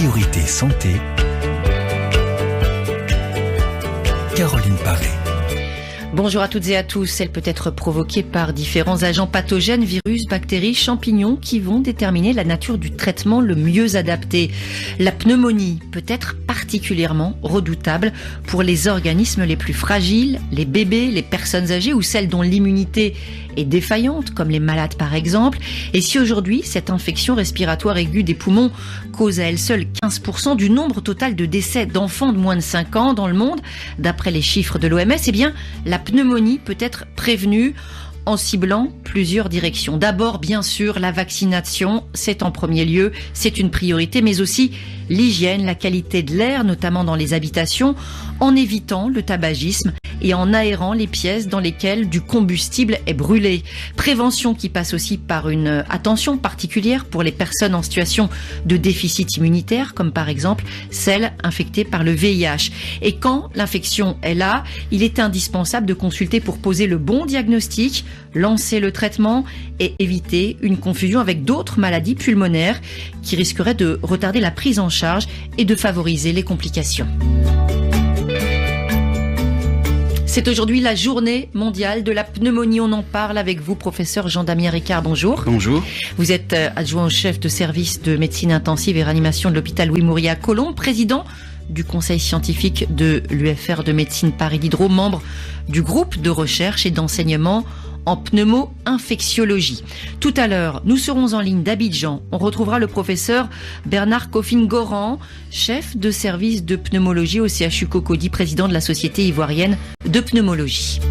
Priorité santé. Caroline Paré. Bonjour à toutes et à tous. Elle peut être provoquée par différents agents pathogènes, virus, bactéries, champignons qui vont déterminer la nature du traitement le mieux adapté. La pneumonie peut être particulièrement redoutable pour les organismes les plus fragiles, les bébés, les personnes âgées ou celles dont l'immunité est défaillante, comme les malades par exemple. Et si aujourd'hui, cette infection respiratoire aiguë des poumons cause à elle seule 15% du nombre total de décès d'enfants de moins de 5 ans dans le monde, d'après les chiffres de l'OMS, eh bien, la pneumonie peut être prévenue en ciblant plusieurs directions. D'abord, bien sûr, la vaccination, c'est en premier lieu, c'est une priorité, mais aussi l'hygiène, la qualité de l'air, notamment dans les habitations, en évitant le tabagisme et en aérant les pièces dans lesquelles du combustible est brûlé. Prévention qui passe aussi par une attention particulière pour les personnes en situation de déficit immunitaire, comme par exemple celles infectées par le VIH. Et quand l'infection est là, il est indispensable de consulter pour poser le bon diagnostic, lancer le traitement et éviter une confusion avec d'autres maladies pulmonaires qui risqueraient de retarder la prise en charge et de favoriser les complications. C'est aujourd'hui la journée mondiale de la pneumonie. On en parle avec vous, professeur Jean-Damien Ricard. Bonjour. Bonjour. Vous êtes adjoint au chef de service de médecine intensive et réanimation de l'hôpital Louis-Moury à Colombes, président du conseil scientifique de l'UFR de médecine Paris Diderot, membre du groupe de recherche et d'enseignement en pneumo-infectiologie. Tout à l'heure, nous serons en ligne d'Abidjan. On retrouvera le professeur Bernard Coffin-Goran, chef de service de pneumologie au CHU Cocody, président de la Société ivoirienne de pneumologie.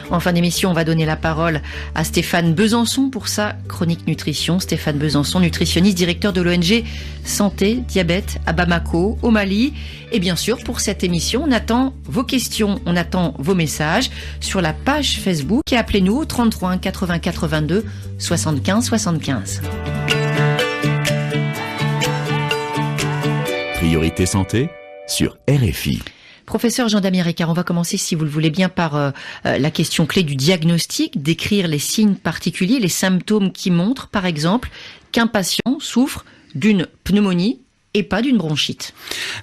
En fin d'émission, on va donner la parole à Stéphane Besançon pour sa chronique nutrition. Stéphane Besançon, nutritionniste, directeur de l'ONG Santé Diabète à Bamako, au Mali. Et bien sûr, pour cette émission, on attend vos questions, on attend vos messages sur la page Facebook et appelez-nous au 33 1 80 82 75 75. Priorité santé sur RFI. Professeur Jean-Damien Ricard, on va commencer, si vous le voulez bien, par la question clé du diagnostic, décrire les signes particuliers, les symptômes qui montrent, par exemple, qu'un patient souffre d'une pneumonie et pas d'une bronchite.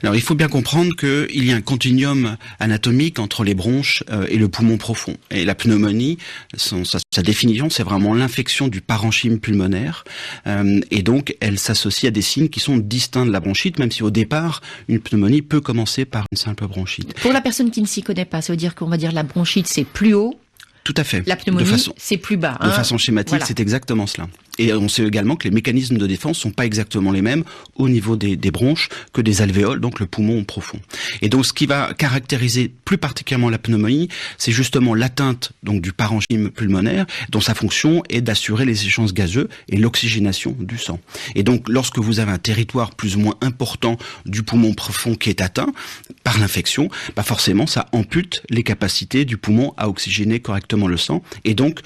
Alors, il faut bien comprendre qu'il y a un continuum anatomique entre les bronches et le poumon profond. Et la pneumonie, sa définition, c'est vraiment l'infection du parenchyme pulmonaire. Et donc, elle s'associe à des signes qui sont distincts de la bronchite, même si au départ, une pneumonie peut commencer par une simple bronchite. Pour la personne qui ne s'y connaît pas, ça veut dire qu'on va dire la bronchite, c'est plus haut. Tout à fait. La pneumonie, c'est plus bas. De façon schématique, voilà. C'est exactement cela. Et on sait également que les mécanismes de défense sont pas exactement les mêmes au niveau des bronches que des alvéoles, donc le poumon profond. Et donc, ce qui va caractériser plus particulièrement la pneumonie, c'est justement l'atteinte donc du parenchyme pulmonaire, dont sa fonction est d'assurer les échanges gazeux et l'oxygénation du sang. Et donc, lorsque vous avez un territoire plus ou moins important du poumon profond qui est atteint par l'infection, forcément, ça ampute les capacités du poumon à oxygéner correctement le sang. Et donc,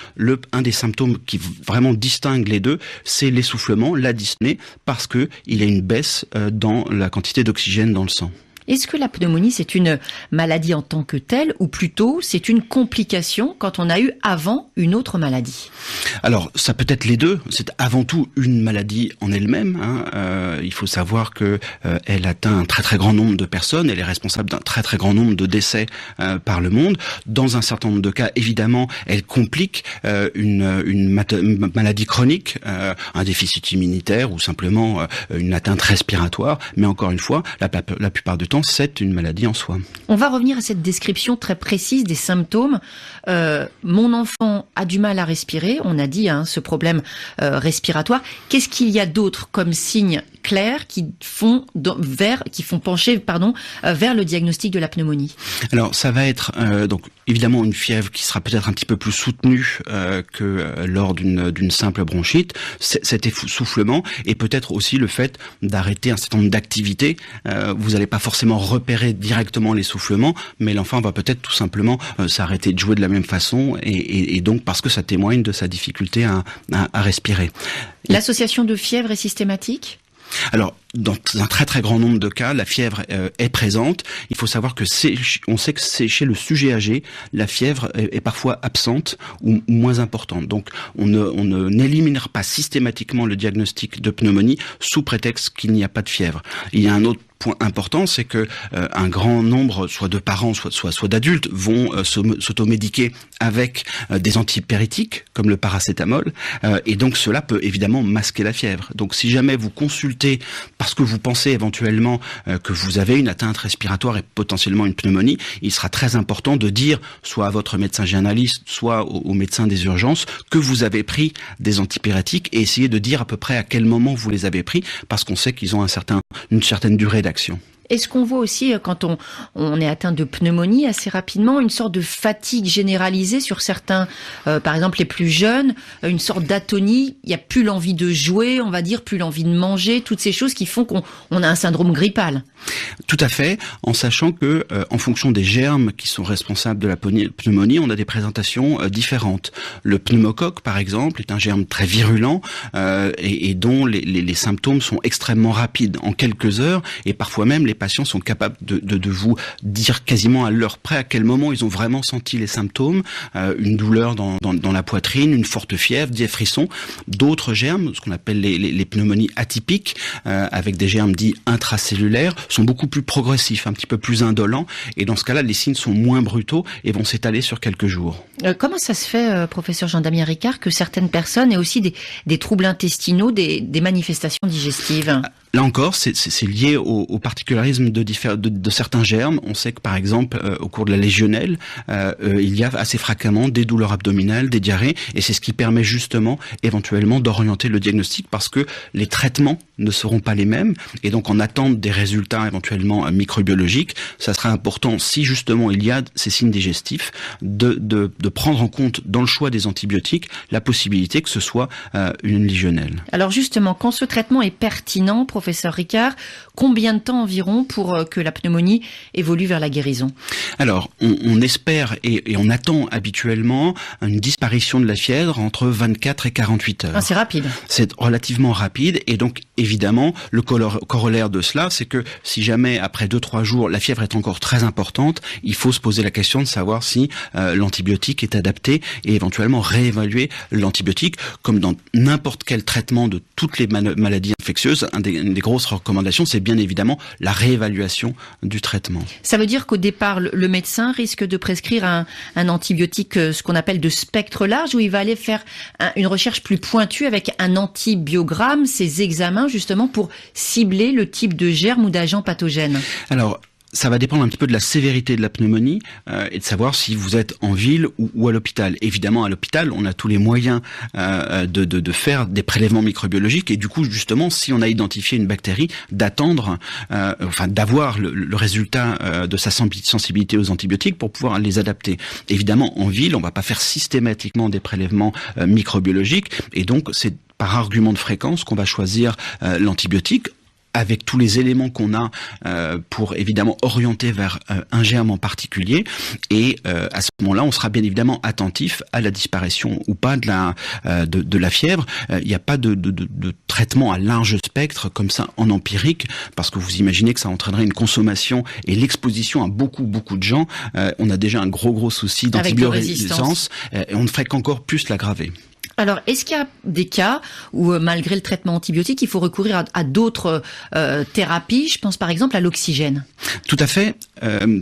un des symptômes qui vraiment distingue les deux, c'est l'essoufflement, la dyspnée, parce que il y a une baisse dans la quantité d'oxygène dans le sang. Est-ce que la pneumonie, c'est une maladie en tant que telle, ou plutôt c'est une complication quand on a eu avant une autre maladie? Alors, ça peut être les deux. C'est avant tout une maladie en elle-même. Il faut savoir que elle atteint un très très grand nombre de personnes. Elle est responsable d'un très très grand nombre de décès par le monde. Dans un certain nombre de cas, évidemment, elle complique une maladie chronique, un déficit immunitaire ou simplement une atteinte respiratoire. Mais encore une fois, la plupart du temps, c'est une maladie en soi. On va revenir à cette description très précise des symptômes. Mon enfant a du mal à respirer, on a dit ce problème respiratoire. Qu'est-ce qu'il y a d'autre comme signes clairs qui font pencher vers le diagnostic de la pneumonie? Alors, ça va être donc évidemment une fièvre qui sera peut-être un petit peu plus soutenue que lors d'une simple bronchite, cet essoufflement, et peut-être aussi le fait d'arrêter un certain nombre d'activités. Vous n'allez pas forcément repérer directement l'essoufflement, mais l'enfant va peut-être tout simplement s'arrêter de jouer de la même façon, et donc parce que ça témoigne de sa difficulté à respirer. L'association de fièvre est systématique ? Alors, dans un très très grand nombre de cas, la fièvre est présente. Il faut savoir que on sait que c'est chez le sujet âgé, la fièvre est parfois absente ou moins importante. Donc, on n'éliminera pas systématiquement le diagnostic de pneumonie sous prétexte qu'il n'y a pas de fièvre. Il y a un autre point important, c'est que un grand nombre, soit de parents, soit d'adultes, vont s'automédiquer avec des antipyrétiques, comme le paracétamol, et donc cela peut évidemment masquer la fièvre. Donc si jamais vous consultez parce que vous pensez éventuellement que vous avez une atteinte respiratoire et potentiellement une pneumonie, il sera très important de dire soit à votre médecin généraliste, soit au médecin des urgences, que vous avez pris des antipyrétiques et essayer de dire à peu près à quel moment vous les avez pris, parce qu'on sait qu'ils ont une certaine durée d'action. Est-ce qu'on voit aussi, quand on est atteint de pneumonie assez rapidement, une sorte de fatigue généralisée sur certains, par exemple les plus jeunes, une sorte d'atonie, il n'y a plus l'envie de jouer, on va dire, plus l'envie de manger, toutes ces choses qui font qu'on a un syndrome grippal? Tout à fait, en sachant que, en fonction des germes qui sont responsables de la pneumonie, on a des présentations différentes. Le pneumocoque, par exemple, est un germe très virulent et dont les symptômes sont extrêmement rapides, en quelques heures, et parfois même les patients sont capables de vous dire quasiment à l'heure près à quel moment ils ont vraiment senti les symptômes, une douleur dans la poitrine, une forte fièvre, des frissons. D'autres germes, ce qu'on appelle les pneumonies atypiques, avec des germes dits intracellulaires, sont beaucoup plus progressifs, un petit peu plus indolents, et dans ce cas-là, les signes sont moins brutaux et vont s'étaler sur quelques jours. Comment ça se fait, professeur Jean-Damien Ricard, que certaines personnes aient aussi des troubles intestinaux, des manifestations digestives? Là encore, c'est lié au particularisme de certains germes. On sait que par exemple, au cours de la légionnelle, il y a assez fréquemment des douleurs abdominales, des diarrhées, et c'est ce qui permet justement, éventuellement, d'orienter le diagnostic, parce que les traitements ne seront pas les mêmes, et donc en attente des résultats éventuellement microbiologiques, ça sera important, si justement il y a ces signes digestifs, de prendre en compte dans le choix des antibiotiques la possibilité que ce soit une légionnelle. Alors justement, quand ce traitement est pertinent, professeur Ricard, combien de temps environ pour que la pneumonie évolue vers la guérison? Alors, on espère et on attend habituellement une disparition de la fièvre entre 24 et 48 heures. Ah, c'est rapide. C'est relativement rapide, et donc évidemment, le corollaire de cela, c'est que si jamais après 2-3 jours, la fièvre est encore très importante, il faut se poser la question de savoir si l'antibiotique est adapté et éventuellement réévaluer l'antibiotique, comme dans n'importe quel traitement de toutes les maladies infectieuses. Une des grosses recommandations, c'est bien évidemment la réévaluation du traitement. Ça veut dire qu'au départ, le médecin risque de prescrire un antibiotique, ce qu'on appelle de spectre large, où il va aller faire une recherche plus pointue avec un antibiogramme, ces examens justement pour cibler le type de germe ou d'agent pathogène. Alors, ça va dépendre un petit peu de la sévérité de la pneumonie et de savoir si vous êtes en ville ou à l'hôpital. Évidemment, à l'hôpital, on a tous les moyens de faire des prélèvements microbiologiques, et du coup, justement, si on a identifié une bactérie, d'attendre, d'avoir le résultat de sa sensibilité aux antibiotiques pour pouvoir les adapter. Évidemment, en ville, on va pas faire systématiquement des prélèvements microbiologiques, et donc c'est par argument de fréquence qu'on va choisir l'antibiotique, avec tous les éléments qu'on a pour évidemment orienter vers un germe en particulier, et à ce moment-là, on sera bien évidemment attentif à la disparition ou pas de la fièvre. Il n'y a pas de traitement à large spectre comme ça en empirique, parce que vous imaginez que ça entraînerait une consommation et l'exposition à beaucoup de gens. On a déjà un gros souci d'antibiorésistance, et on ne ferait qu'encore plus l'aggraver. Alors, est-ce qu'il y a des cas où, malgré le traitement antibiotique, il faut recourir à d'autres thérapies? Je pense par exemple à l'oxygène. Tout à fait.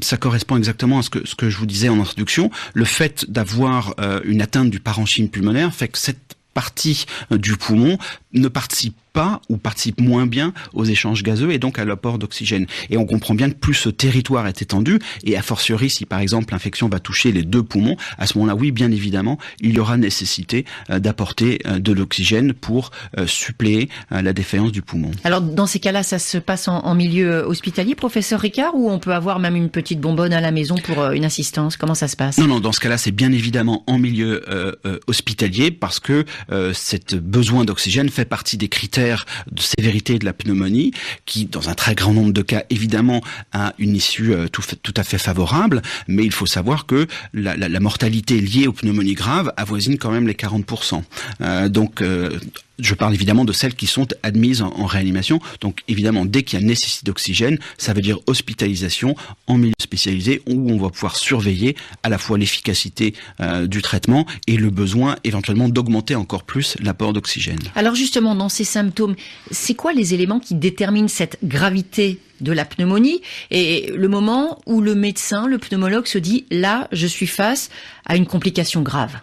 Ça correspond exactement à ce que je vous disais en introduction. Le fait d'avoir une atteinte du parenchyme pulmonaire fait que cette partie du poumon ne participe pas ou participe moins bien aux échanges gazeux et donc à l'apport d'oxygène. Et on comprend bien que plus ce territoire est étendu, et a fortiori si par exemple l'infection va toucher les 2 poumons, à ce moment-là, oui, bien évidemment, il y aura nécessité d'apporter de l'oxygène pour suppléer la défaillance du poumon. Alors dans ces cas-là, ça se passe en milieu hospitalier, professeur Ricard, ou on peut avoir même une petite bonbonne à la maison pour une assistance? Comment ça se passe? Non, dans ce cas-là, c'est bien évidemment en milieu hospitalier, parce que cet besoin d'oxygène fait partie des critères de sévérité de la pneumonie, qui, dans un très grand nombre de cas, évidemment, a une issue tout à fait favorable, mais il faut savoir que la mortalité liée aux pneumonies graves avoisine quand même les 40%. Donc, Je parle évidemment de celles qui sont admises en réanimation. Donc évidemment, dès qu'il y a nécessité d'oxygène, ça veut dire hospitalisation en milieu spécialisé où on va pouvoir surveiller à la fois l'efficacité du traitement et le besoin éventuellement d'augmenter encore plus l'apport d'oxygène. Alors justement, dans ces symptômes, c'est quoi les éléments qui déterminent cette gravité de la pneumonie et le moment où le médecin, le pneumologue se dit « là, je suis face à une complication grave ».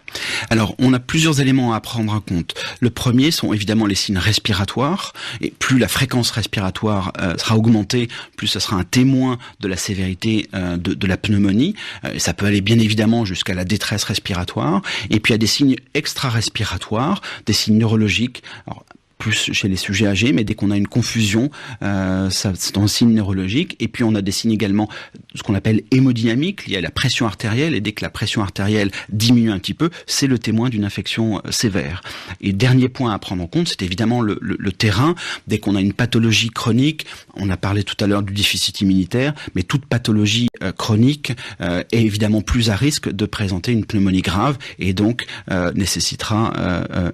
Alors, on a plusieurs éléments à prendre en compte. Le premier sont évidemment les signes respiratoires, et plus la fréquence respiratoire sera augmentée, plus ce sera un témoin de la sévérité de la pneumonie. Ça peut aller bien évidemment jusqu'à la détresse respiratoire. Et puis il y a des signes extra-respiratoires, des signes neurologiques. Alors, plus chez les sujets âgés, mais dès qu'on a une confusion, c'est un signe neurologique. Et puis on a des signes également, ce qu'on appelle hémodynamiques, liés à la pression artérielle. Et dès que la pression artérielle diminue un petit peu, c'est le témoin d'une infection sévère. Et dernier point à prendre en compte, c'est évidemment le terrain. Dès qu'on a une pathologie chronique, on a parlé tout à l'heure du déficit immunitaire, mais toute pathologie chronique est évidemment plus à risque de présenter une pneumonie grave et donc nécessitera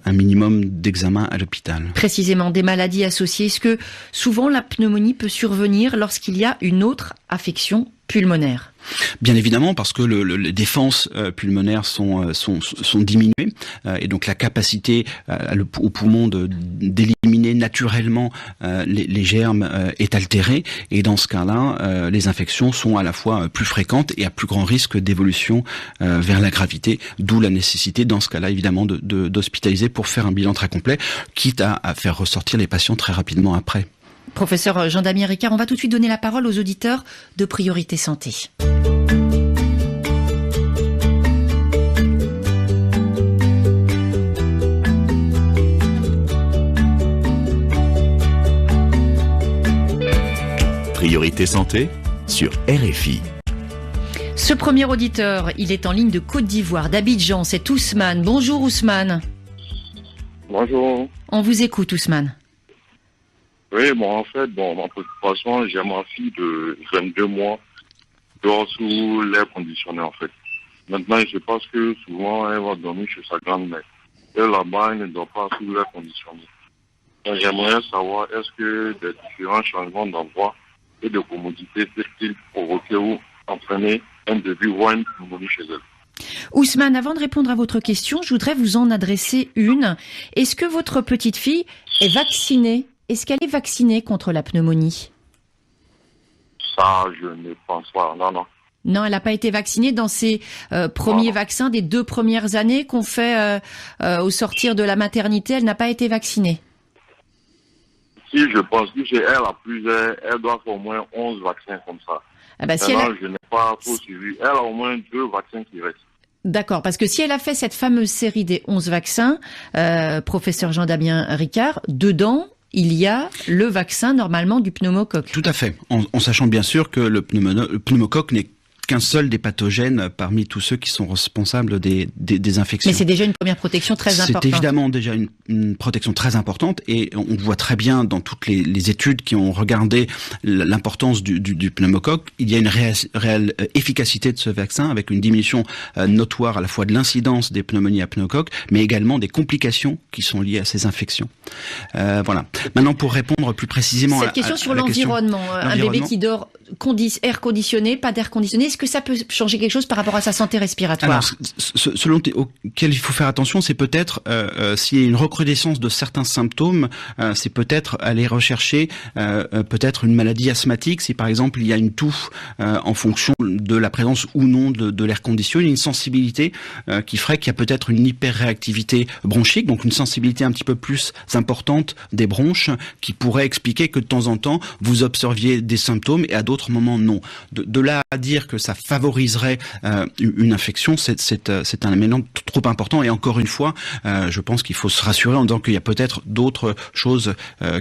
un minimum d'examen à l'hôpital. Précisément, des maladies associées. Est-ce que souvent la pneumonie peut survenir lorsqu'il y a une autre affection pulmonaire ? Bien évidemment, parce que les défenses pulmonaires sont diminuées et donc la capacité au poumon d'éliminer naturellement les germes est altérée, et dans ce cas-là, les infections sont à la fois plus fréquentes et à plus grand risque d'évolution vers la gravité, d'où la nécessité dans ce cas-là évidemment d'hospitaliser pour faire un bilan très complet, quitte à faire ressortir les patients très rapidement après. Professeur Jean-Damien Ricard, on va tout de suite donner la parole aux auditeurs de Priorité Santé. Priorité Santé sur RFI. Ce premier auditeur, il est en ligne de Côte d'Ivoire, d'Abidjan, c'est Ousmane. Bonjour Ousmane. Bonjour. On vous écoute Ousmane. Oui, en fait, ma préoccupation, j'ai ma fille de 22 mois dehors sous l'air conditionné, en fait. Maintenant, je pense que souvent, elle va dormir chez sa grand-mère. Et là-bas, elle ne dort pas sous l'air conditionné. Donc, j'aimerais savoir, est-ce que des différents changements d'endroit et de commodité peuvent-ils provoquer ou entraîner un début, voire une pneumonie chez elle? Ousmane, avant de répondre à votre question, je voudrais vous en adresser une. Est-ce que votre petite fille est vaccinée ? Est-ce qu'elle est vaccinée contre la pneumonie ? Ça, je ne pense pas. Non. Non, elle n'a pas été vaccinée dans ses premiers vaccins des 2 premières années qu'on fait au sortir de la maternité. Elle n'a pas été vaccinée. Si, je pense que chez elle doit faire au moins 11 vaccins comme ça. Ah bah, je n'ai pas trop suivi. Elle a au moins 2 vaccins qui restent. D'accord, parce que si elle a fait cette fameuse série des 11 vaccins, professeur Jean-Damien Ricard, dedans, il y a le vaccin normalement du pneumocoque. Tout à fait, en sachant bien sûr que le pneumocoque n'est qu'un seul des pathogènes parmi tous ceux qui sont responsables des infections. Mais c'est déjà une première protection très importante. C'est évidemment déjà une protection très importante, et on voit très bien dans toutes les études qui ont regardé l'importance du pneumocoque, il y a une réelle efficacité de ce vaccin avec une diminution notoire à la fois de l'incidence des pneumonies à pneumocoque, mais également des complications qui sont liées à ces infections. Voilà. Maintenant, pour répondre plus précisément cette question sur l'environnement, un bébé qui dort air conditionné, pas d'air conditionné, est-ce que ça peut changer quelque chose par rapport à sa santé respiratoire? Alors, selon auquel il faut faire attention, c'est peut-être s'il y a une recrudescence de certains symptômes, c'est peut-être aller rechercher peut-être une maladie asthmatique, si par exemple il y a une toux en fonction de la présence ou non de l'air conditionné, une sensibilité qui ferait qu'il y a peut-être une hyperréactivité bronchique, donc une sensibilité un petit peu plus importante des bronches, qui pourrait expliquer que de temps en temps vous observiez des symptômes et à d'autres moments non. De là à dire que ça favoriserait une infection, c'est un élément trop important, et encore une fois, je pense qu'il faut se rassurer en disant qu'il y a peut-être d'autres choses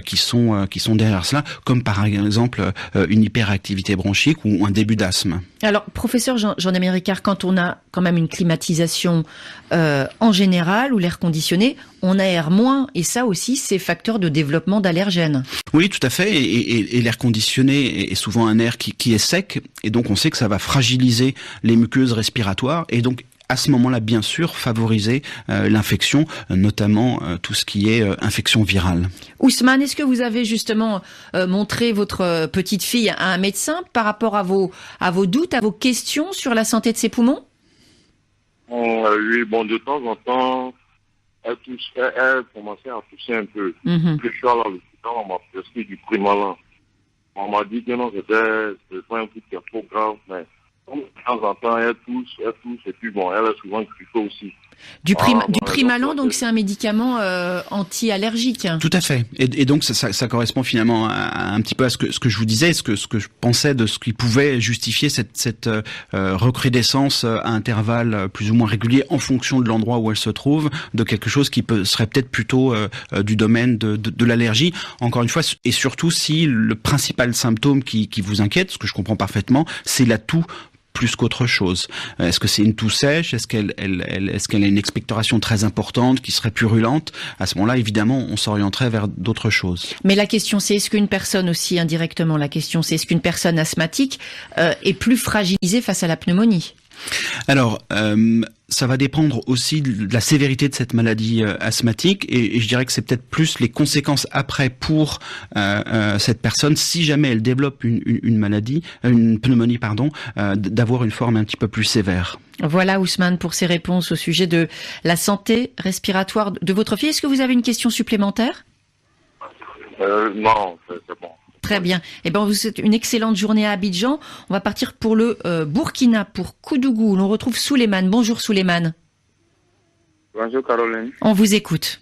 qui sont derrière cela, comme par exemple une hyperactivité bronchique ou un début d'asthme. Alors, professeur Jean-Damien Ricard, quand on a quand même une climatisation en général ou l'air conditionné, on aère moins, et ça aussi, c'est facteur de développement d'allergènes. Oui, tout à fait, et l'air conditionné est souvent un air qui est sec, et donc on sait que ça va fragiliser les muqueuses respiratoires, et donc à ce moment-là, bien sûr, favoriser l'infection, notamment tout ce qui est infection virale. Ousmane, est-ce que vous avez justement montré votre petite fille à un médecin par rapport à vos doutes, à vos questions sur la santé de ses poumons? Oui, bon, de temps en temps, elle commençait à tousser un peu. Je suis allé à l'hôpital, on m'a prescrit du Primalan. On m'a dit que non, c'était pas un truc qui est trop grave, mais de temps en temps, elle tousse, et puis bon, elle est souvent grippée aussi. Du Primalan, donc c'est un médicament anti-allergique. Tout à fait. Et donc ça correspond finalement à un petit peu à ce que je vous disais, ce que je pensais de ce qui pouvait justifier cette recrudescence à intervalles plus ou moins réguliers en fonction de l'endroit où elle se trouve, de quelque chose qui serait peut-être plutôt du domaine de l'allergie. Encore une fois, et surtout si le principal symptôme qui vous inquiète, ce que je comprends parfaitement, c'est la toux plus qu'autre chose. Est-ce que c'est une toux sèche? Est-ce qu'elle a une expectoration très importante qui serait purulente? À ce moment-là, évidemment, on s'orienterait vers d'autres choses. Mais la question, c'est est-ce qu'une personne aussi, indirectement, la question, c'est est-ce qu'une personne asthmatique est plus fragilisée face à la pneumonie? Alors, ça va dépendre aussi de la sévérité de cette maladie asthmatique et je dirais que c'est peut-être plus les conséquences après pour cette personne, si jamais elle développe une pneumonie, d'avoir une forme un petit peu plus sévère. Voilà Ousmane pour ces réponses au sujet de la santé respiratoire de votre fille. Est-ce que vous avez une question supplémentaire? Non, c'est bon. Très bien. Eh ben, vous souhaite une excellente journée à Abidjan. On va partir pour le Burkina, pour Koudougou. On retrouve Souleymane. Bonjour Souleymane. Bonjour Caroline. On vous écoute.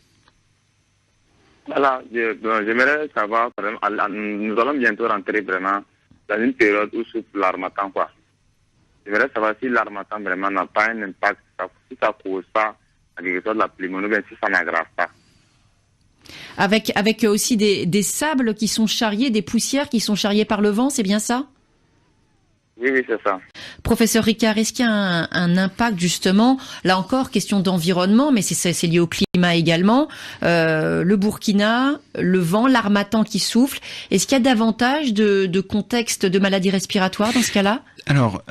Voilà, j'aimerais savoir, nous allons bientôt rentrer vraiment dans une période où souffle l'harmattan, quoi. J'aimerais savoir si l'harmattan vraiment n'a pas un impact, si ça ne cause pas la guérison de la pneumonie, bien si ça n'aggrave pas. Avec aussi des sables qui sont charriés, des poussières qui sont charriées par le vent, c'est bien ça? Oui, c'est ça. Professeur Ricard, est-ce qu'il y a un impact justement, là encore, question d'environnement, mais c'est lié au climat également, le Burkina, le vent, l'harmattan qui souffle, est-ce qu'il y a davantage de contexte de maladies respiratoires dans ce cas-là? Alors,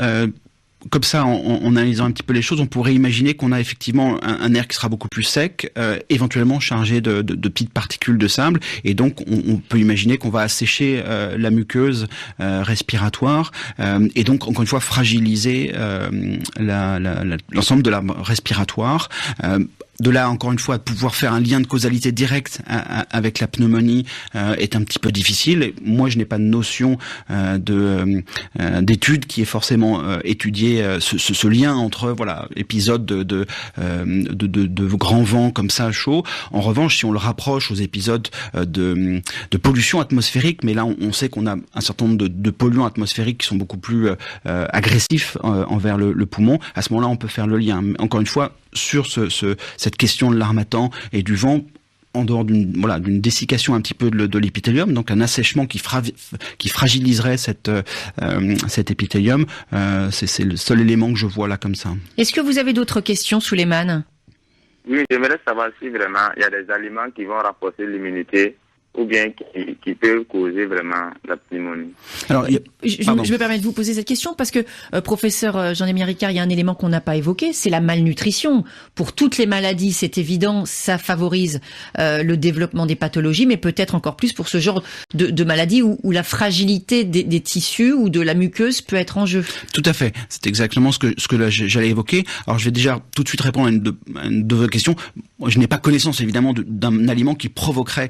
comme ça, en analysant un petit peu les choses, on pourrait imaginer qu'on a effectivement un air qui sera beaucoup plus sec, éventuellement chargé de petites particules de sable, et donc on peut imaginer qu'on va assécher la muqueuse respiratoire, et donc encore une fois fragiliser l'ensemble de la respiratoire. De là, encore une fois, pouvoir faire un lien de causalité directe avec la pneumonie est un petit peu difficile. Moi, je n'ai pas de notion d'étude qui ait forcément étudié ce lien entre épisodes de grands vents comme ça chaud. En revanche, si on le rapproche aux épisodes de pollution atmosphérique, mais là, on sait qu'on a un certain nombre de polluants atmosphériques qui sont beaucoup plus agressifs envers le poumon. À ce moment-là, on peut faire le lien. Mais encore une fois, sur cette question de l'harmattan et du vent, en dehors d'une dessiccation un petit peu de l'épithélium, donc un assèchement qui fragiliserait cet épithélium, c'est le seul élément que je vois là comme ça. Est-ce que vous avez d'autres questions, Souleymane? Oui, j'aimerais savoir si vraiment il y a des aliments qui vont renforcer l'immunité ou bien qui peuvent causer vraiment la pneumonie. Alors, je me permets de vous poser cette question parce que, professeur Jean-Émile Ricard, il y a un élément qu'on n'a pas évoqué, c'est la malnutrition. Pour toutes les maladies, c'est évident, ça favorise le développement des pathologies, mais peut-être encore plus pour ce genre de maladies où la fragilité des tissus ou de la muqueuse peut être en jeu. Tout à fait. C'est exactement ce que j'allais évoquer. Alors, je vais déjà tout de suite répondre à une de vos questions. Je n'ai pas connaissance, évidemment, d'un aliment qui provoquerait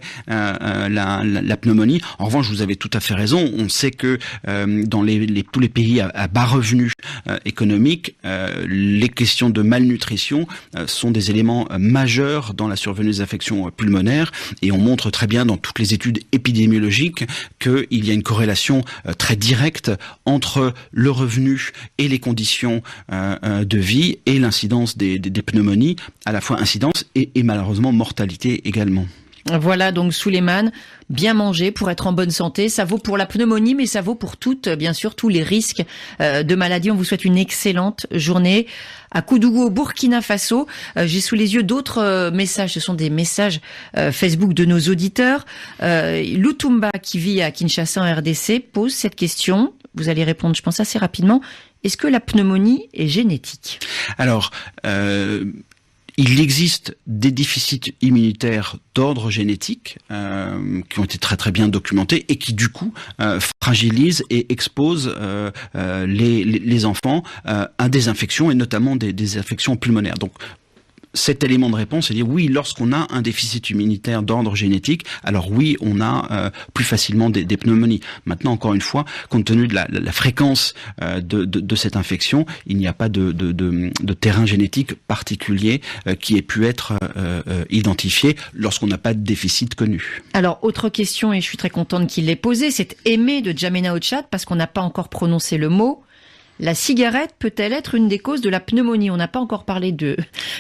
la pneumonie. En revanche, vous avez tout à fait raison. On sait que dans tous les pays à bas revenus économiques, les questions de malnutrition sont des éléments majeurs dans la survenue des affections pulmonaires. Et on montre très bien dans toutes les études épidémiologiques qu'il y a une corrélation très directe entre le revenu et les conditions de vie et l'incidence des pneumonies, à la fois incidence et malheureusement mortalité également. Voilà donc Souleymane, bien manger pour être en bonne santé, ça vaut pour la pneumonie mais ça vaut pour bien sûr tous les risques de maladies. On vous souhaite une excellente journée à Koudougou au Burkina Faso. J'ai sous les yeux d'autres messages, ce sont des messages Facebook de nos auditeurs. Lutumba qui vit à Kinshasa en RDC pose cette question. vous allez répondre, je pense, assez rapidement. Est-ce que la pneumonie est génétique ? Alors, il existe des déficits immunitaires d'ordre génétique qui ont été très très bien documentés et qui du coup fragilisent et exposent les enfants à des infections et notamment des infections pulmonaires. Donc cet élément de réponse, c'est dire oui, lorsqu'on a un déficit immunitaire d'ordre génétique, alors oui, on a plus facilement des pneumonies. Maintenant, encore une fois, compte tenu de la fréquence de cette infection, il n'y a pas de terrain génétique particulier qui ait pu être identifié lorsqu'on n'a pas de déficit connu. Alors, autre question, et je suis très contente qu'il l'ait posée, c'est Aimé de Djamena Ochad, parce qu'on n'a pas encore prononcé le mot. La cigarette peut-elle être une des causes de la pneumonie ? On n'a pas encore parlé de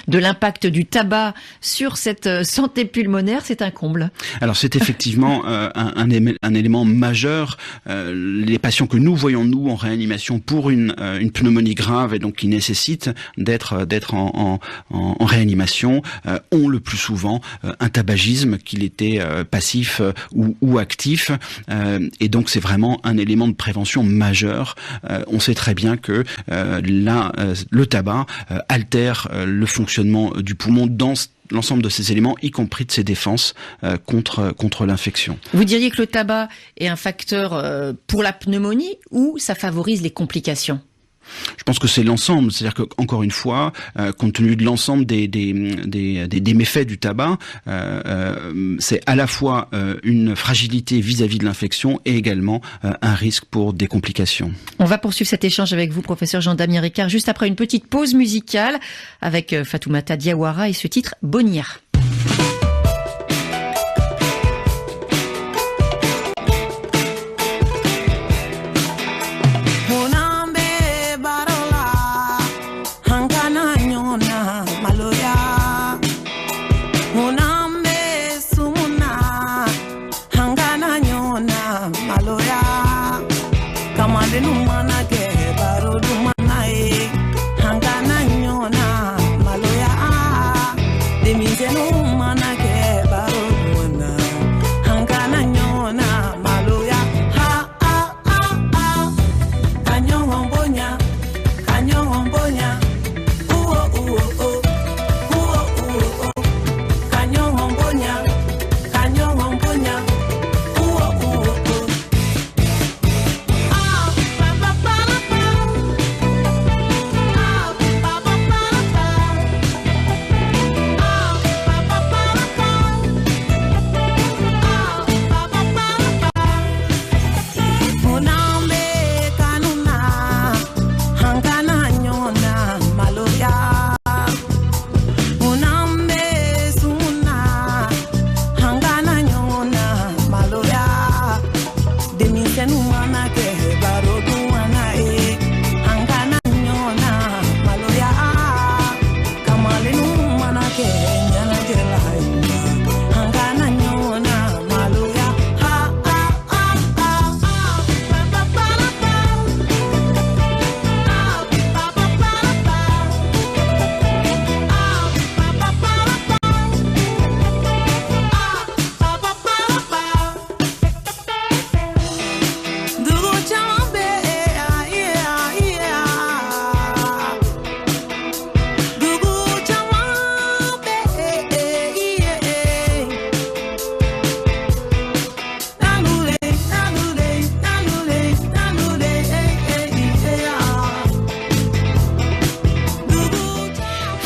l'impact du tabac sur cette santé pulmonaire, c'est un comble. Alors c'est effectivement un élément majeur. Les patients que nous voyons nous en réanimation pour une pneumonie grave et donc qui nécessite d'être en réanimation ont le plus souvent un tabagisme, qu'il était passif ou actif, et donc c'est vraiment un élément de prévention majeur. On sait très bien que le tabac altère le fonctionnement du poumon dans l'ensemble de ces éléments, y compris de ses défenses contre l'infection. Vous diriez que le tabac est un facteur pour la pneumonie ou ça favorise les complications ? Je pense que c'est l'ensemble, c'est-à-dire que encore une fois, compte tenu de l'ensemble des méfaits du tabac, c'est à la fois une fragilité vis-à-vis de l'infection et également un risque pour des complications. On va poursuivre cet échange avec vous, professeur Jean-Damien Ricard, juste après une petite pause musicale avec Fatoumata Diawara et ce titre Bonia.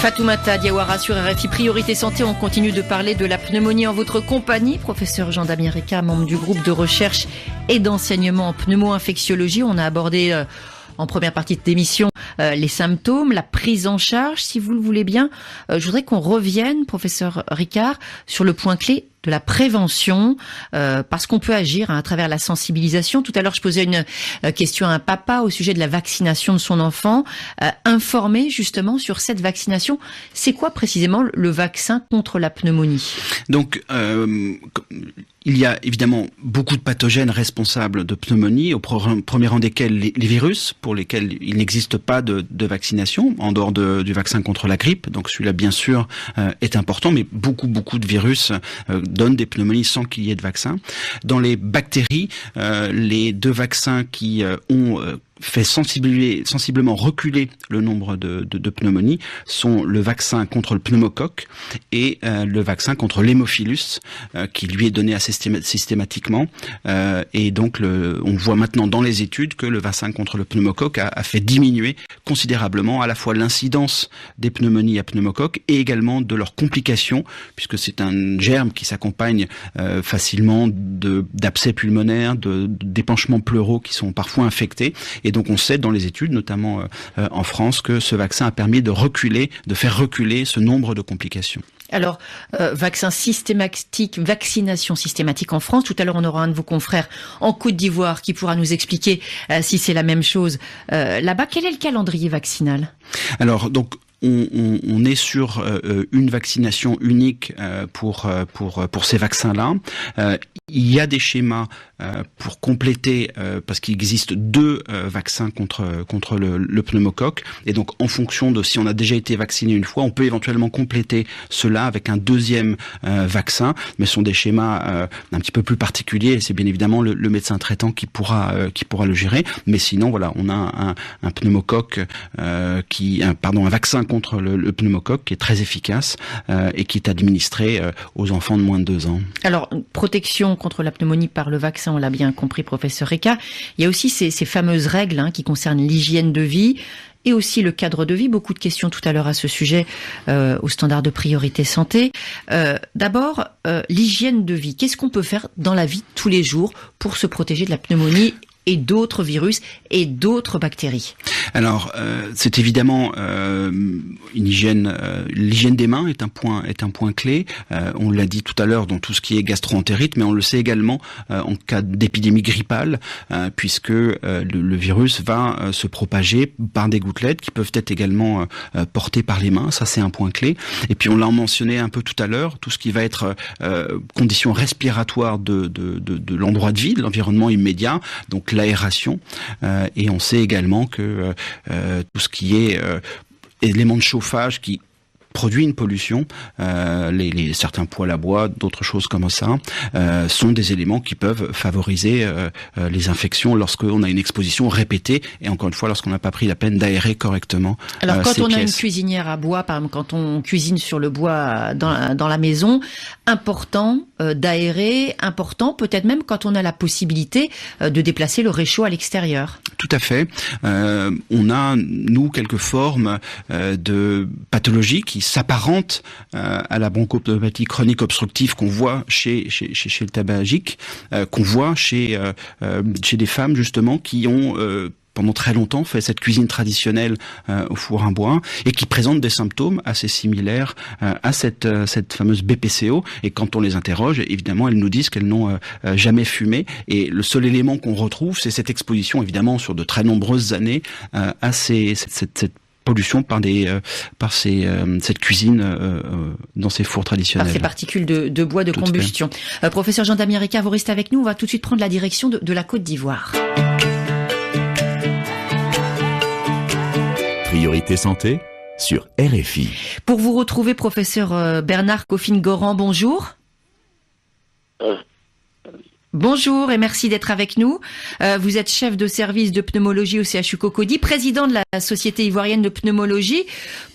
Fatoumata Diawara sur RFI Priorité Santé. On continue de parler de la pneumonie en votre compagnie. Professeur Jean-Damien Ricard, membre du groupe de recherche et d'enseignement en pneumo-infectiologie. On a abordé en première partie de l'émission les symptômes, la prise en charge, si vous le voulez bien. Je voudrais qu'on revienne, professeur Ricard, sur le point clé de la prévention, parce qu'on peut agir à travers la sensibilisation. Tout à l'heure, je posais une question à un papa au sujet de la vaccination de son enfant, informé justement sur cette vaccination. C'est quoi précisément le vaccin contre la pneumonie ? Donc, il y a évidemment beaucoup de pathogènes responsables de pneumonie, au premier rang desquels les virus, pour lesquels il n'existe pas pas de vaccination en dehors du vaccin contre la grippe. Donc celui-là, bien sûr, est important, mais beaucoup de virus donnent des pneumonies sans qu'il y ait de vaccin. Dans les bactéries, les 2 vaccins qui ont fait sensiblement reculer le nombre de pneumonies sont le vaccin contre le pneumocoque et le vaccin contre l'hémophilus qui lui est donné assez systématiquement et donc on voit maintenant dans les études que le vaccin contre le pneumocoque a fait diminuer considérablement à la fois l'incidence des pneumonies à pneumocoque et également de leurs complications, puisque c'est un germe qui s'accompagne facilement d'abcès pulmonaires, d'épanchements pleuraux qui sont parfois infectés. Et donc on sait dans les études, notamment en France, que ce vaccin a permis de faire reculer ce nombre de complications. Alors, vaccination systématique en France. Tout à l'heure, on aura un de vos confrères en Côte d'Ivoire qui pourra nous expliquer si c'est la même chose là-bas. Quel est le calendrier vaccinal ? Alors, donc, on est sur une vaccination unique pour ces vaccins-là. Il y a des schémas pour compléter, parce qu'il existe 2 vaccins contre le pneumocoque, et donc en fonction de si on a déjà été vacciné une fois, on peut éventuellement compléter cela avec un 2e vaccin, mais ce sont des schémas un petit peu plus particuliers, et c'est bien évidemment le médecin traitant qui pourra le gérer. Mais sinon, voilà, on a un pneumocoque un vaccin contre le pneumocoque qui est très efficace et qui est administré aux enfants de moins de 2 ans. Alors, protection contre la pneumonie par le vaccin, on l'a bien compris, professeur Ricard. Il y a aussi ces fameuses règles qui concernent l'hygiène de vie et aussi le cadre de vie. Beaucoup de questions tout à l'heure à ce sujet au standard de priorité santé. D'abord, l'hygiène de vie. Qu'est-ce qu'on peut faire dans la vie de tous les jours pour se protéger de la pneumonie et d'autres virus et d'autres bactéries? Alors, c'est évidemment l'hygiène des mains est un point clé. On l'a dit tout à l'heure dans tout ce qui est gastro-entérite, mais on le sait également en cas d'épidémie grippale, puisque le virus va se propager par des gouttelettes qui peuvent être également portées par les mains. Ça, c'est un point clé. Et puis, on l'a mentionné un peu tout à l'heure, tout ce qui va être conditions respiratoires de l'endroit de vie, de l'environnement immédiat, donc l'aération. Et on sait également que tout ce qui est éléments de chauffage qui produit une pollution, certains poêles à bois, d'autres choses comme ça, sont des éléments qui peuvent favoriser les infections lorsqu'on a une exposition répétée et encore une fois lorsqu'on n'a pas pris la peine d'aérer correctement. Alors quand ces on a pièces. une cuisinière à bois, par exemple quand on cuisine sur le bois dans la maison, important d'aérer, important peut-être même quand on a la possibilité de déplacer le réchaud à l'extérieur. Tout à fait. On a, nous, quelques formes de pathologies qui s'apparentent à la bronchopneumopathie chronique obstructive qu'on voit chez le tabagique, qu'on voit chez des femmes justement qui ont pendant très longtemps fait cette cuisine traditionnelle au four à bois et qui présentent des symptômes assez similaires à cette fameuse BPCO. Et quand on les interroge, évidemment, elles nous disent qu'elles n'ont jamais fumé. Et le seul élément qu'on retrouve, c'est cette exposition, évidemment, sur de très nombreuses années à cette pollution par cette cuisine dans ces fours traditionnels. Par ces particules de bois de combustion. Professeur Jean-Damien Ricard, vous restez avec nous. On va tout de suite prendre la direction de la Côte d'Ivoire. Priorité santé sur RFI. Pour vous retrouver, professeur Bernard Coffin-Goran, bonjour. Bonjour et merci d'être avec nous. Vous êtes chef de service de pneumologie au CHU Cocody, président de la Société ivoirienne de pneumologie.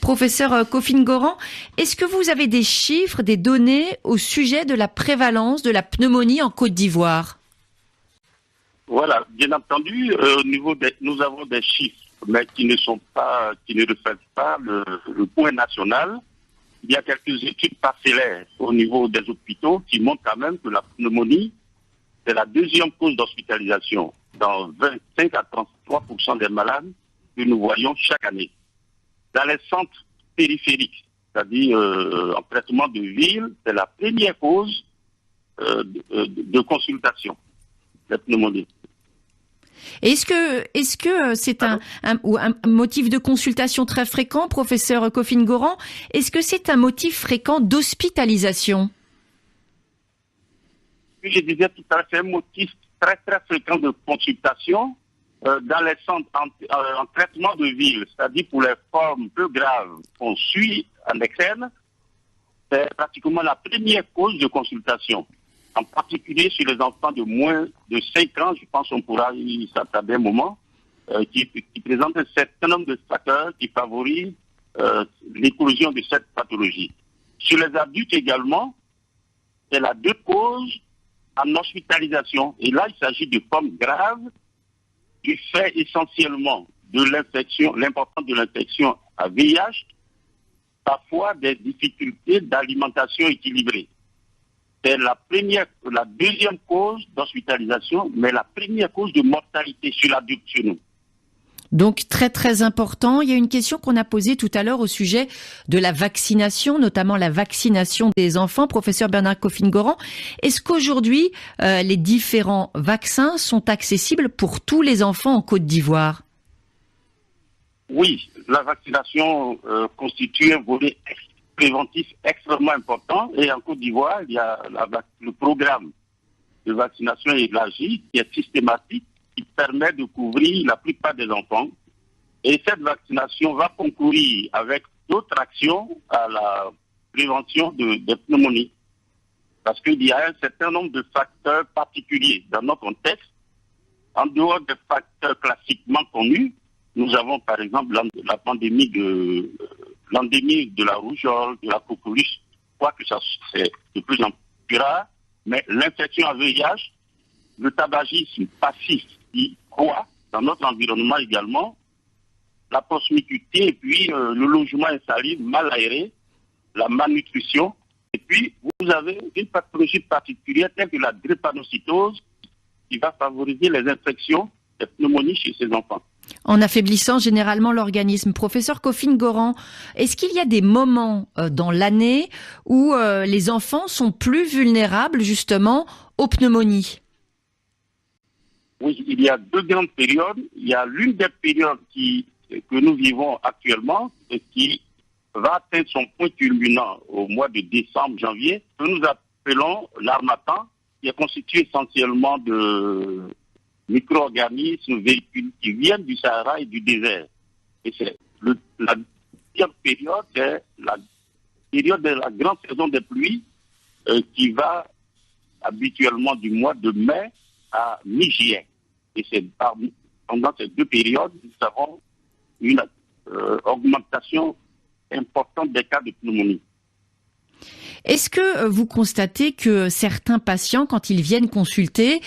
Professeur Coffin-Goran, est-ce que vous avez des chiffres, des données au sujet de la prévalence de la pneumonie en Côte d'Ivoire? Voilà, bien entendu, nous avons des chiffres, mais qui ne reflètent pas le point national. Il y a quelques études parcellaires au niveau des hôpitaux qui montrent quand même que la pneumonie, c'est la deuxième cause d'hospitalisation dans 25 à 33% des malades que nous voyons chaque année. Dans les centres périphériques, c'est-à-dire en traitement de ville, c'est la première cause de consultation, la pneumonie. Est-ce que c'est un motif de consultation très fréquent, professeur Coffin-Goran? Est-ce que c'est un motif fréquent d'hospitalisation? Je disais tout à l'heure, c'est un motif très très fréquent de consultation dans les centres en traitement de ville, c'est-à-dire pour les formes peu graves qu'on suit en externe, c'est pratiquement la première cause de consultation. En particulier sur les enfants de moins de 5 ans, je pense qu'on pourra y s'attarder un moment, qui présentent un certain nombre de facteurs qui favorisent l'éclosion de cette pathologie. Sur les adultes également, c'est la deux causes en hospitalisation. Et là, il s'agit de formes graves du fait essentiellement de l'infection, l'importance de l'infection à VIH, parfois des difficultés d'alimentation équilibrée. C'est la deuxième cause d'hospitalisation, mais la première cause de mortalité sur l'adulte chez nous. Donc très très important. Il y a une question qu'on a posée tout à l'heure au sujet de la vaccination, notamment la vaccination des enfants. Professeur Bernard Coffin-Goran, est-ce qu'aujourd'hui les différents vaccins sont accessibles pour tous les enfants en Côte d'Ivoire? Oui, la vaccination constitue un volet préventif extrêmement important. Et en Côte d'Ivoire, il y a le programme de vaccination élargie qui est systématique, qui permet de couvrir la plupart des enfants. Et cette vaccination va concourir avec d'autres actions à la prévention des pneumonies. Parce qu'il y a un certain nombre de facteurs particuliers dans notre contexte. En dehors des facteurs classiquement connus, nous avons par exemple la pandémie l'endémie de la rougeole, de la coqueluche. Je crois que ça c'est de plus en plus rare, mais l'infection à VIH, le tabagisme passif qui croît dans notre environnement également, la promiscuité et puis le logement insalubre, mal aéré, la malnutrition. Et puis, vous avez une pathologie particulière telle que la drépanocytose qui va favoriser les infections, les pneumonies chez ces enfants. En affaiblissant généralement l'organisme. Professeur Coffin-Goran, est-ce qu'il y a des moments dans l'année où les enfants sont plus vulnérables justement aux pneumonies? Oui, il y a deux grandes périodes. Il y a l'une des périodes que nous vivons actuellement et qui va atteindre son point culminant au mois de décembre, janvier, que nous appelons l'harmattan, qui est constitué essentiellement de micro-organismes, véhicules qui viennent du Sahara et du désert. Et c'est la deuxième période, c'est la période de la grande saison des pluies qui va habituellement du mois de mai à mi-juillet. Et c'est pendant ces deux périodes, nous avons une augmentation importante des cas de pneumonie. Est-ce que vous constatez que certains patients, quand ils viennent consulter,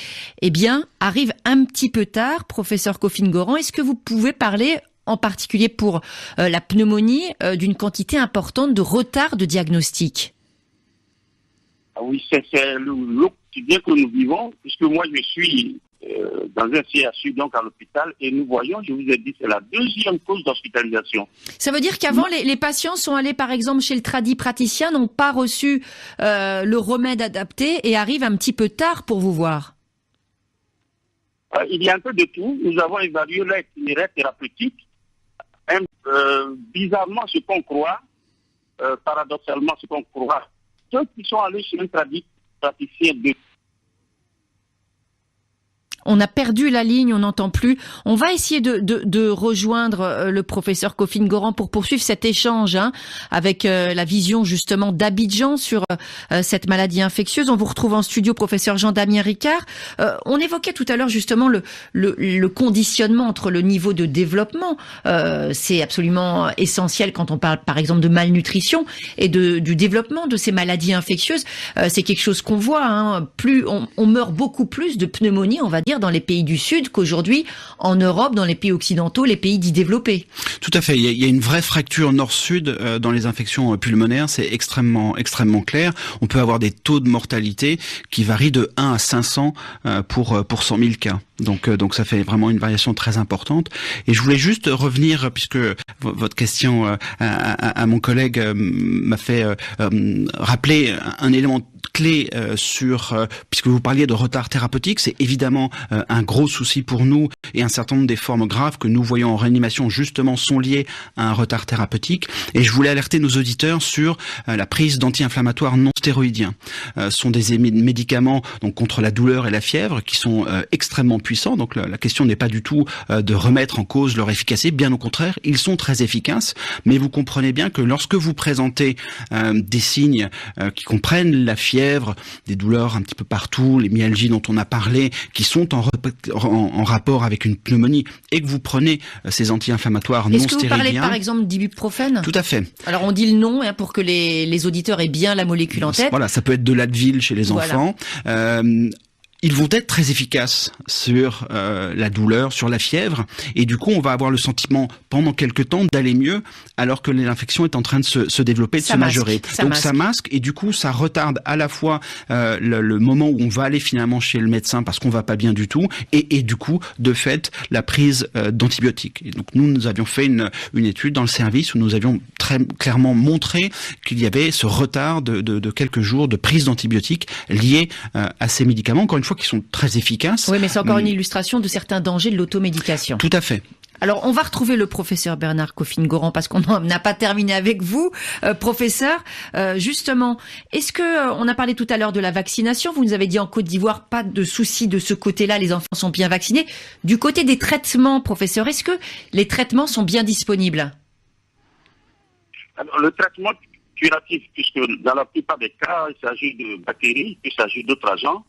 arrivent un petit peu tard, professeur Coffin-Goran? Est-ce que vous pouvez parler, en particulier pour la pneumonie, d'une quantité importante de retard de diagnostic? Ah oui, c'est le quotidien que nous vivons, puisque moi je suis dans un CHU, donc à l'hôpital, et nous voyons, je vous ai dit, c'est la deuxième cause d'hospitalisation. Ça veut dire qu'avant, les patients sont allés, par exemple, chez le tradipraticien, n'ont pas reçu le remède adapté et arrivent un petit peu tard pour vous voir? Il y a un peu de tout. Nous avons évalué l'itinéraire thérapeutique. Bizarrement, ce qu'on croit, paradoxalement, ce qu'on croit, ceux qui sont allés chez un tradipraticien de... On a perdu la ligne, on n'entend plus. On va essayer de rejoindre le professeur Coffin-Goran pour poursuivre cet échange avec la vision justement d'Abidjan sur cette maladie infectieuse. On vous retrouve en studio, professeur Jean-Damien Ricard. On évoquait tout à l'heure justement le conditionnement entre le niveau de développement. C'est absolument essentiel quand on parle par exemple de malnutrition et du développement de ces maladies infectieuses. C'est quelque chose qu'on voit. Plus on meurt beaucoup plus de pneumonie, on va dire, dans les pays du Sud qu'aujourd'hui en Europe, dans les pays occidentaux, les pays dits développés. Tout à fait. Il y a une vraie fracture nord-sud dans les infections pulmonaires. C'est extrêmement clair. On peut avoir des taux de mortalité qui varient de 1 à 500 pour 100 000 cas. Donc ça fait vraiment une variation très importante. Et je voulais juste revenir, puisque votre question à mon collègue m'a fait rappeler un élément clé puisque vous parliez de retard thérapeutique, c'est évidemment un gros souci pour nous, et un certain nombre des formes graves que nous voyons en réanimation justement sont liées à un retard thérapeutique. Et je voulais alerter nos auditeurs sur la prise d'anti-inflammatoires non stéroïdiens. Sont des médicaments donc contre la douleur et la fièvre qui sont extrêmement puissants. Donc la question n'est pas du tout de remettre en cause leur efficacité, bien au contraire, ils sont très efficaces, mais vous comprenez bien que lorsque vous présentez des signes qui comprennent la fièvre, des douleurs un petit peu partout, les myalgies dont on a parlé, qui sont en rapport avec une pneumonie, et que vous prenez ces anti-inflammatoires non stéridiens... Est-ce que vous parlez par exemple d'ibuprofène ? Tout à fait. Alors on dit le nom pour que les auditeurs aient bien la molécule en tête. Voilà, ça peut être de l'Advil chez les enfants. Ils vont être très efficaces sur la douleur, sur la fièvre, et du coup on va avoir le sentiment pendant quelques temps d'aller mieux, alors que l'infection est en train de se développer, de se majorer. Donc ça masque, et du coup ça retarde à la fois le moment où on va aller finalement chez le médecin parce qu'on va pas bien du tout, et du coup de fait la prise d'antibiotiques. Et donc nous avions fait une étude dans le service où nous avions très clairement montré qu'il y avait ce retard de quelques jours de prise d'antibiotiques lié à ces médicaments. Encore une fois, qui sont très efficaces. Oui, mais c'est encore une illustration de certains dangers de l'automédication. Tout à fait. Alors, on va retrouver le professeur Bernard Coffin-Goran parce qu'on n'a pas terminé avec vous, professeur. Justement, est-ce que on a parlé tout à l'heure de la vaccination? Vous nous avez dit en Côte d'Ivoire, pas de souci de ce côté-là, les enfants sont bien vaccinés. Du côté des traitements, professeur, est-ce que les traitements sont bien disponibles? Alors, le traitement curatif, puisque dans la plupart des cas, il s'agit de bactéries, il s'agit d'autres agents,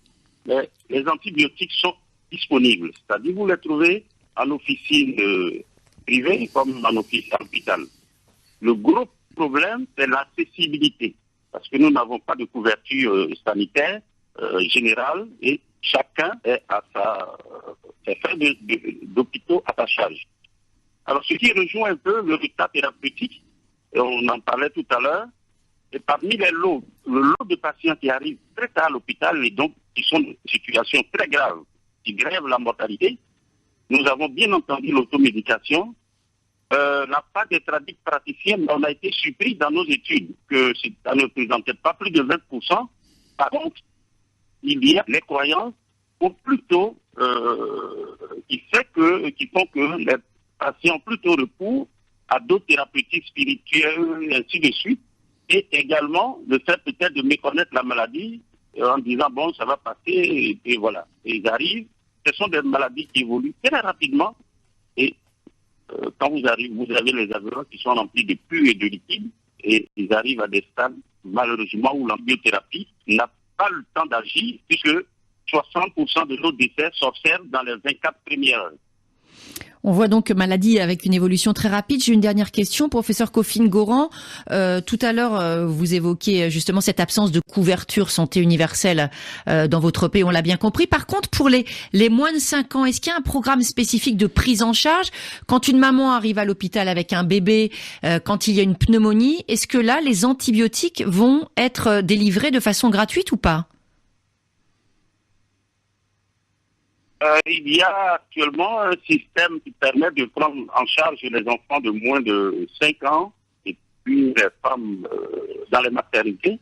mais les antibiotiques sont disponibles. C'est-à-dire, vous les trouvez en officine privée comme en officine à l'hôpital. Le gros problème, c'est l'accessibilité, parce que nous n'avons pas de couverture sanitaire générale et chacun est à fait d'hôpitaux à sa charge. Alors, ce qui rejoint un peu le retard thérapeutique, et on en parlait tout à l'heure, et parmi le lot de patients qui arrivent très tard à l'hôpital et donc qui sont dans une situation très grave, qui grèvent la mortalité, nous avons bien entendu l'automédication. La part des praticiens, on a été surpris dans nos études que ça ne représentait pas plus de 20%. Par contre, il y a les croyances ou plutôt qui font que les patients ont plutôt recours à d'autres thérapeutiques spirituelles et ainsi de suite. Et également le fait peut-être de méconnaître la maladie en disant bon ça va passer et voilà. Et ils arrivent, ce sont des maladies qui évoluent très rapidement et quand vous avez les avirons qui sont remplis de pus et de liquide et ils arrivent à des stades malheureusement où l'antibiothérapie n'a pas le temps d'agir puisque 60% de nos décès s'observent dans les 24 premières heures. On voit donc maladie avec une évolution très rapide. J'ai une dernière question, professeur Coffin-Goran. Tout à l'heure, vous évoquiez justement cette absence de couverture santé universelle dans votre pays, on l'a bien compris. Par contre, pour les moins de 5 ans, est-ce qu'il y a un programme spécifique de prise en charge? Quand une maman arrive à l'hôpital avec un bébé, quand il y a une pneumonie, est-ce que là, les antibiotiques vont être délivrés de façon gratuite ou pas? Il y a actuellement un système qui permet de prendre en charge les enfants de moins de 5 ans et puis les femmes dans les maternités,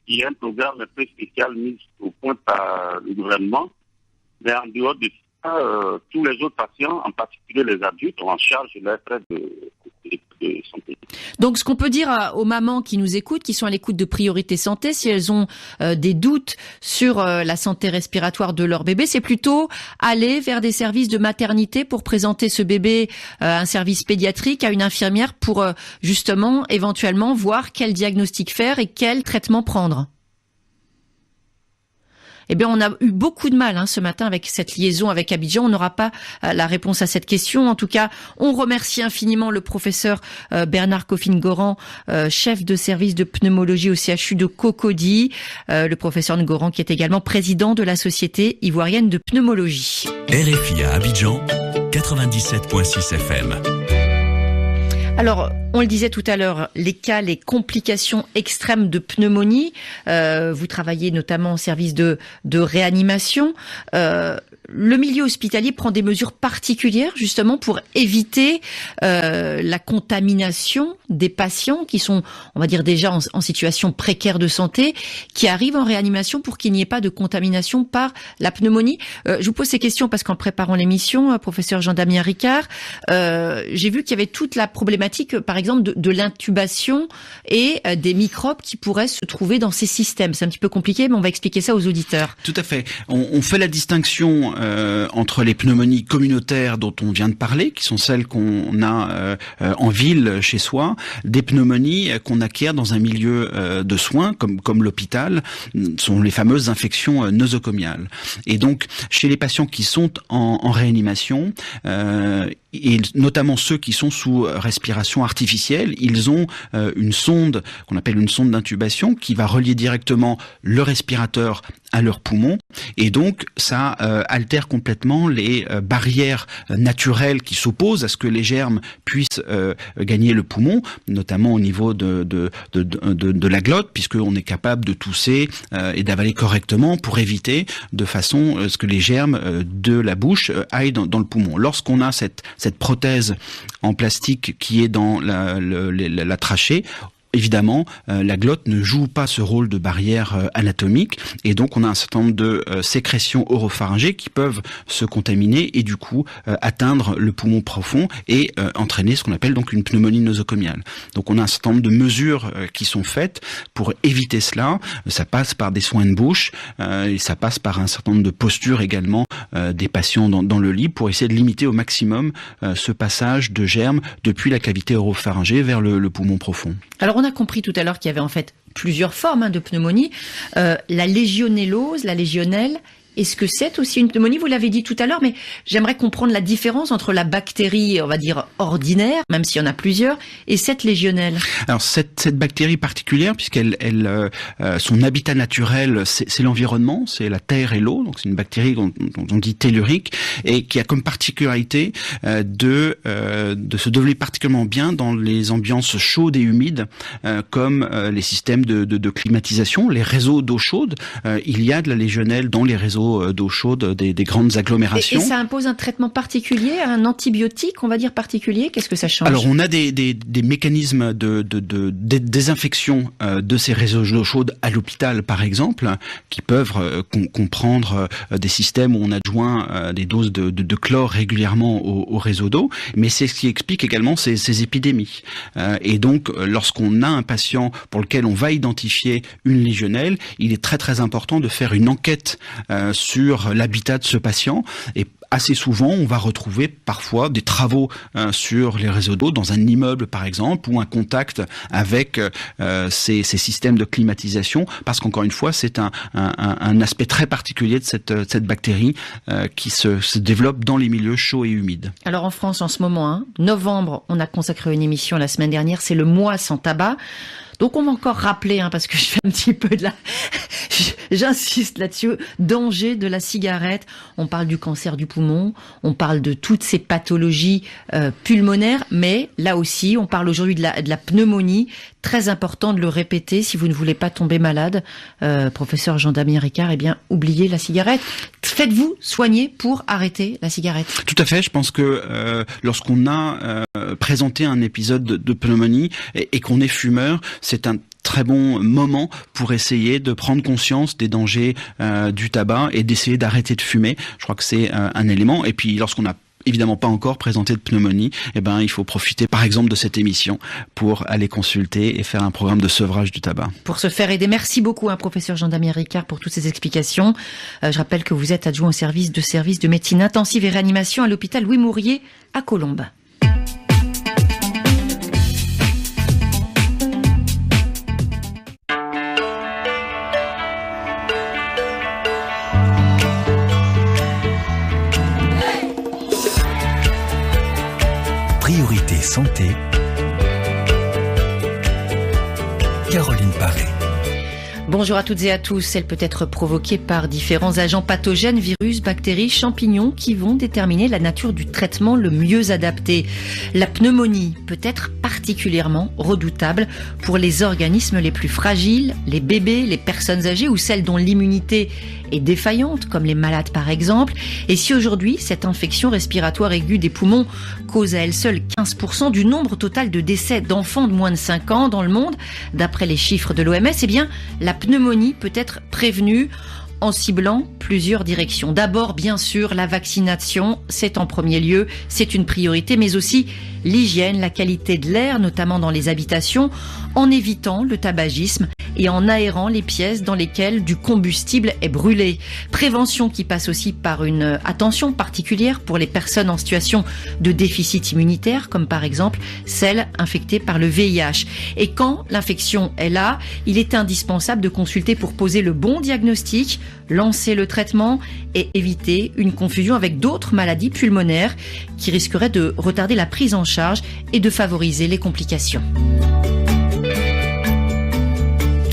qui est un programme un peu spécial mis au point par le gouvernement. Mais en dehors de ça, tous les autres patients, en particulier les adultes, ont en charge leurs frais de santé. Donc, ce qu'on peut dire aux mamans qui nous écoutent, qui sont à l'écoute de Priorité Santé, si elles ont des doutes sur la santé respiratoire de leur bébé, c'est plutôt aller vers des services de maternité pour présenter ce bébé à un service pédiatrique, à une infirmière pour justement, éventuellement, voir quel diagnostic faire et quel traitement prendre. Eh bien, on a eu beaucoup de mal ce matin avec cette liaison avec Abidjan. On n'aura pas la réponse à cette question. En tout cas, on remercie infiniment le professeur Bernard Coffin-Goran, chef de service de pneumologie au CHU de Cocody. Le professeur Ngoran qui est également président de la Société ivoirienne de pneumologie. RFI à Abidjan, 97.6 FM. Alors, on le disait tout à l'heure, les cas, les complications extrêmes de pneumonie. Vous travaillez notamment au service de réanimation. le milieu hospitalier prend des mesures particulières justement pour éviter la contamination des patients qui sont, on va dire, déjà en situation précaire de santé, qui arrivent en réanimation pour qu'il n'y ait pas de contamination par la pneumonie. Je vous pose ces questions parce qu'en préparant l'émission, professeur Jean-Damien Ricard, j'ai vu qu'il y avait toute la problématique, par exemple, de l'intubation et des microbes qui pourraient se trouver dans ces systèmes. C'est un petit peu compliqué, mais on va expliquer ça aux auditeurs. Tout à fait. On fait la distinction entre les pneumonies communautaires dont on vient de parler, qui sont celles qu'on a en ville chez soi, des pneumonies qu'on acquiert dans un milieu de soins, comme l'hôpital, sont les fameuses infections nosocomiales. Et donc, chez les patients qui sont en réanimation, et notamment ceux qui sont sous respiration artificielle, ils ont une sonde qu'on appelle une sonde d'intubation qui va relier directement le respirateur à leurs poumons, et donc ça altère complètement les barrières naturelles qui s'opposent à ce que les germes puissent gagner le poumon, notamment au niveau de la glotte, puisqu'on est capable de tousser et d'avaler correctement pour éviter de façon à ce que les germes de la bouche aillent dans le poumon. Lorsqu'on a cette prothèse en plastique qui est dans la trachée, évidemment, la glotte ne joue pas ce rôle de barrière anatomique, et donc on a un certain nombre de sécrétions oropharyngées qui peuvent se contaminer et du coup atteindre le poumon profond et entraîner ce qu'on appelle donc une pneumonie nosocomiale. Donc on a un certain nombre de mesures qui sont faites pour éviter cela. Ça passe par des soins de bouche et ça passe par un certain nombre de postures également des patients dans le lit pour essayer de limiter au maximum ce passage de germes depuis la cavité oropharyngée vers le poumon profond. Alors on a compris tout à l'heure qu'il y avait en fait plusieurs formes de pneumonie. La légionellose, la légionnelle, est-ce que c'est aussi une pneumonie? Vous l'avez dit tout à l'heure, mais j'aimerais comprendre la différence entre la bactérie, on va dire, ordinaire, même s'il y en a plusieurs, et cette légionnelle. Alors cette bactérie particulière, puisqu'elle son habitat naturel, c'est l'environnement, c'est la terre et l'eau, donc c'est une bactérie dont on dit tellurique, et qui a comme particularité de se développer particulièrement bien dans les ambiances chaudes et humides, comme les systèmes de climatisation, les réseaux d'eau chaude. Il y a de la légionnelle dans les réseaux d'eau chaude des grandes agglomérations. Et ça impose un traitement particulier, un antibiotique, on va dire particulier. Qu'est-ce que ça change? Alors on a des mécanismes de désinfection de ces réseaux d'eau chaude à l'hôpital, par exemple, qui peuvent comprendre des systèmes où on adjoint des doses de chlore régulièrement au réseau d'eau. Mais c'est ce qui explique également ces épidémies. Et donc, lorsqu'on a un patient pour lequel on va identifier une légionnelle, il est très très important de faire une enquête sur l'habitat de ce patient, et assez souvent on va retrouver parfois des travaux sur les réseaux d'eau dans un immeuble par exemple, ou un contact avec ces systèmes de climatisation, parce qu'encore une fois c'est un aspect très particulier de cette bactérie qui se développe dans les milieux chauds et humides. Alors en France en ce moment, novembre, on a consacré une émission la semaine dernière, c'est le mois sans tabac. Donc on va encore rappeler, parce que je fais un petit peu j'insiste là-dessus, danger de la cigarette. On parle du cancer du poumon, on parle de toutes ces pathologies pulmonaires, mais là aussi, on parle aujourd'hui de la pneumonie. Très important de le répéter, si vous ne voulez pas tomber malade, professeur Jean-Damien Ricard, oubliez la cigarette. Faites-vous soigner pour arrêter la cigarette. Tout à fait, je pense que lorsqu'on a présenté un épisode de pneumonie et qu'on est fumeur, c'est un très bon moment pour essayer de prendre conscience des dangers du tabac et d'essayer d'arrêter de fumer. Je crois que c'est un élément. Et puis lorsqu'on n'a évidemment pas encore présenté de pneumonie, il faut profiter par exemple de cette émission pour aller consulter et faire un programme de sevrage du tabac. Pour se faire aider, merci beaucoup professeur Jean-Damien Ricard pour toutes ces explications. Je rappelle que vous êtes adjoint au service de médecine intensive et réanimation à l'hôpital Louis Mourier à Colombes. Priorité santé. Caroline Paré. Bonjour à toutes et à tous. Elle peut être provoquée par différents agents pathogènes, virus, bactéries, champignons qui vont déterminer la nature du traitement le mieux adapté. La pneumonie peut être particulière particulièrement redoutable pour les organismes les plus fragiles, les bébés, les personnes âgées ou celles dont l'immunité est défaillante, comme les malades par exemple. Et si aujourd'hui, cette infection respiratoire aiguë des poumons cause à elle seule 15% du nombre total de décès d'enfants de moins de 5 ans dans le monde, d'après les chiffres de l'OMS, eh bien, la pneumonie peut être prévenue en ciblant plusieurs directions. D'abord, bien sûr, la vaccination, c'est en premier lieu, c'est une priorité, mais aussi l'hygiène, la qualité de l'air, notamment dans les habitations, en évitant le tabagisme et en aérant les pièces dans lesquelles du combustible est brûlé. Prévention qui passe aussi par une attention particulière pour les personnes en situation de déficit immunitaire, comme par exemple celles infectées par le VIH. Et quand l'infection est là, il est indispensable de consulter pour poser le bon diagnostic, lancer le traitement et éviter une confusion avec d'autres maladies pulmonaires qui risqueraient de retarder la prise en charge et de favoriser les complications.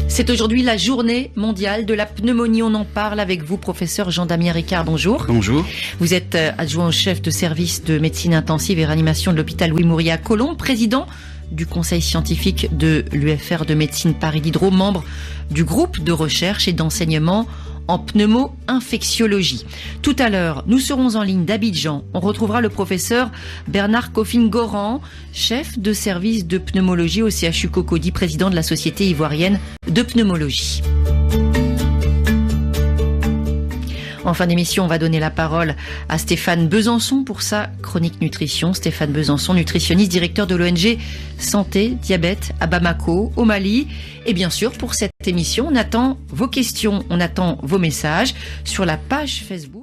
C'est aujourd'hui la journée mondiale de la pneumonie. On en parle avec vous, professeur Jean-Damien Ricard. Bonjour. Bonjour. Vous êtes adjoint au chef de service de médecine intensive et réanimation de l'hôpital Louis-Moury à Colombes, président du conseil scientifique de l'UFR de médecine Paris Diderot, membre du groupe de recherche et d'enseignement en pneumo-infectiologie. Tout à l'heure, nous serons en ligne d'Abidjan. On retrouvera le professeur Bernard Coffin-Goran, chef de service de pneumologie au CHU Cocody, président de la Société ivoirienne de pneumologie. En fin d'émission, on va donner la parole à Stéphane Besançon pour sa chronique nutrition. Stéphane Besançon, nutritionniste, directeur de l'ONG Santé Diabète à Bamako, au Mali. Et bien sûr, pour cette émission, on attend vos questions, on attend vos messages sur la page Facebook.